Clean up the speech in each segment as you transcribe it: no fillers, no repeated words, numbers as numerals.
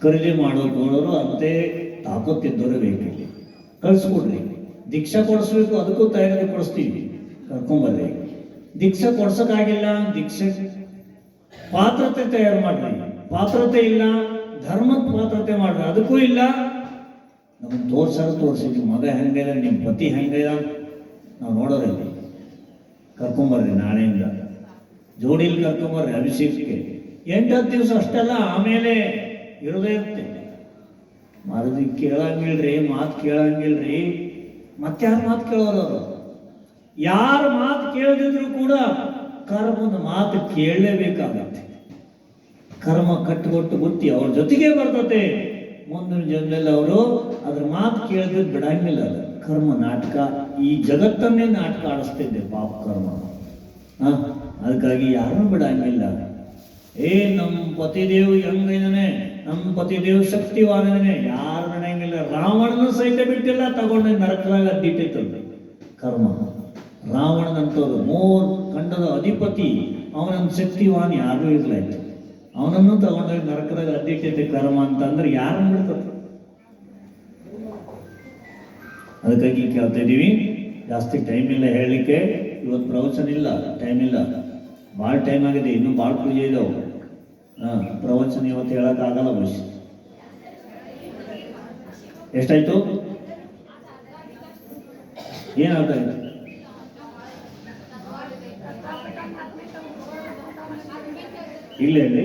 ಖರೀದಿ ಮಾಡೋರು ಅಂತೆ ತಾಕತ್ತಿದ್ದವರು ಬೇಕಿಲ್ಲ, ಕಳಿಸ್ಕೊಡ್ರಿ. ದೀಕ್ಷಾ ಕೊಡಿಸ್ಬೇಕು, ಅದಕ್ಕೂ ತಯಾರಿ ಕೊಡಿಸ್ತೀವಿ, ಕರ್ಕೊಂಬರ್ರಿ. ದೀಕ್ಷಾ ಕೊಡ್ಸೋಕ್ಕಾಗಿಲ್ಲ, ದೀಕ್ಷೆ ಪಾತ್ರತೆ ತಯಾರು ಮಾಡ್ರಿ. ಪಾತ್ರತೆ ಇಲ್ಲ, ಧರ್ಮದ ಪಾತ್ರತೆ ಮಾಡ್ರಿ, ಅದಕ್ಕೂ ಇಲ್ಲ. ನಮಗೆ ತೋರಿಸಿ ನಿಮ್ಮ ಮಗ ಹೆಂಗಿದ, ನಿಮ್ಮ ಪತಿ ಹೆಂಗಿದ ನಾವು ನೋಡೋದಿಲ್ಲ. ಕರ್ಕೊಂಬರ್ರಿ, ನಾಳೆಯಿಂದ ಜೋಡಿಲಿ ಕರ್ಕೊಂಬರ್ರಿ ಅಭಿಷೇಕಕ್ಕೆ. 8-10 ದಿವಸ ಅಷ್ಟೆಲ್ಲ, ಆಮೇಲೆ ಇರೋದೇ ಇರುತ್ತೆ. ಮರದಿ ಕೇಳಂಗಿಲ್ರಿ, ಮಾತು ಕೇಳಂಗಿಲ್ರಿ. ಮತ್ತಾರು ಮಾತು ಕೇಳೋರು ಅವರು. ಯಾರ ಮಾತು ಕೇಳದಿದ್ರು ಕೂಡ ಕರ್ಮದ ಮಾತು ಕೇಳಲೇಬೇಕಾಗತ್ತೆ. ಕರ್ಮ ಕಟ್ಟುಕೊಟ್ಟು ಬುತ್ತಿ ಅವ್ರ ಜೊತೆಗೆ ಬರ್ತತೆ. ಮುಂದಿನ ಜನ್ಮದಲ್ಲಿ ಅವರು ಅದ್ರ ಮಾತು ಕೇಳಿದ್ರೆ ಬಿಡಂಗಿಲ್ಲ. ಕರ್ಮ ನಾಟಕ, ಈ ಜಗತ್ತನ್ನೇ ನಾಟಕ ಆಡಿಸ್ತಿದ್ದೆ ಪಾಪ ಕರ್ಮ. ಅದಕ್ಕಾಗಿ ಯಾರನ್ನೂ ಬಿಡಂಗಿಲ್ಲ. ನಮ್ಮ ಪತಿದೇವ್ ಹೆಂಗಿದಾನೆ, ನಮ್ಮ ಪತಿದೇವ್ ಶಕ್ತಿವಾನಿದಾನೆ, ಯಾರು ನಡೆಯಂಗಿಲ್ಲ. ರಾವಣನ ಸಹಿತ ಬಿಟ್ಟಿಲ್ಲ, ತಗೊಂಡ ನರಕದಾಗ ಅದ್ದಿಟ್ಟೈತಲ್ಲ ಕರ್ಮ. ರಾವಣನಂತವ್ರು 3 ಖಂಡದ ಅಧಿಪತಿ, ಅವನ ಶಕ್ತಿವಾನ್ ಯಾರೂ ಇರ್ಲಾಯ್ತು. ಅವನನ್ನು ತಗೊಂಡೋಗಿ ನರಕದಾಗ ಅದ್ದಿಟ್ಟೈತೆ ಕರ್ಮ ಅಂತಂದ್ರೆ ಯಾರನ್ನು ಬಿಡ್ತದೆ? ಅದಕ್ಕಾಗಿ ಕೇಳ್ತಾ ಇದ್ದೀವಿ. ಜಾಸ್ತಿ ಟೈಮ್ ಇಲ್ಲ ಹೇಳಲಿಕ್ಕೆ, ಇವತ್ತು ಪ್ರವಚನ ಇಲ್ಲ, ಟೈಮ್ ಇಲ್ಲ, ಭಾಳ ಟೈಮ್ ಆಗಿದೆ, ಇನ್ನೂ ಭಾಳ ಪೂಜೆ ಇದಾವೆ. ಪ್ರವಚನ ಇವತ್ತು ಹೇಳೋಕ್ಕಾಗಲ್ಲ. ಬಹುಶಃ ಎಷ್ಟಾಯ್ತು? ಏನಾಗ್ತಾಯಿತ್ತು? ಇಲ್ಲ ಹೇಳಿ,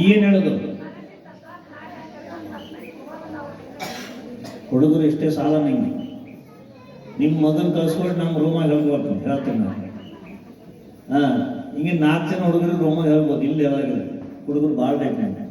ಏನು ಹೇಳೋದು? ಹುಡುಗರು ಇಷ್ಟೇ ಸಾಲ. ನಿಮ್ಮ ಮಗನ ಕಳ್ಸ್ಕೊಂಡು ನಮ್ಮ ರೂಮಾಗ ಹೇಳ್ತೀನಿ ನಾನು. ಹಿಂಗೆ 4 ಜನ ಹುಡುಗರು ರೂಮಾಗ ಹೇಳ್ಬೋದು. ಇಲ್ಲಿ ಯಾವಾಗಿಲ್ಲ, ಹುಡುಗರು ಭಾಳ ಬೇಕು.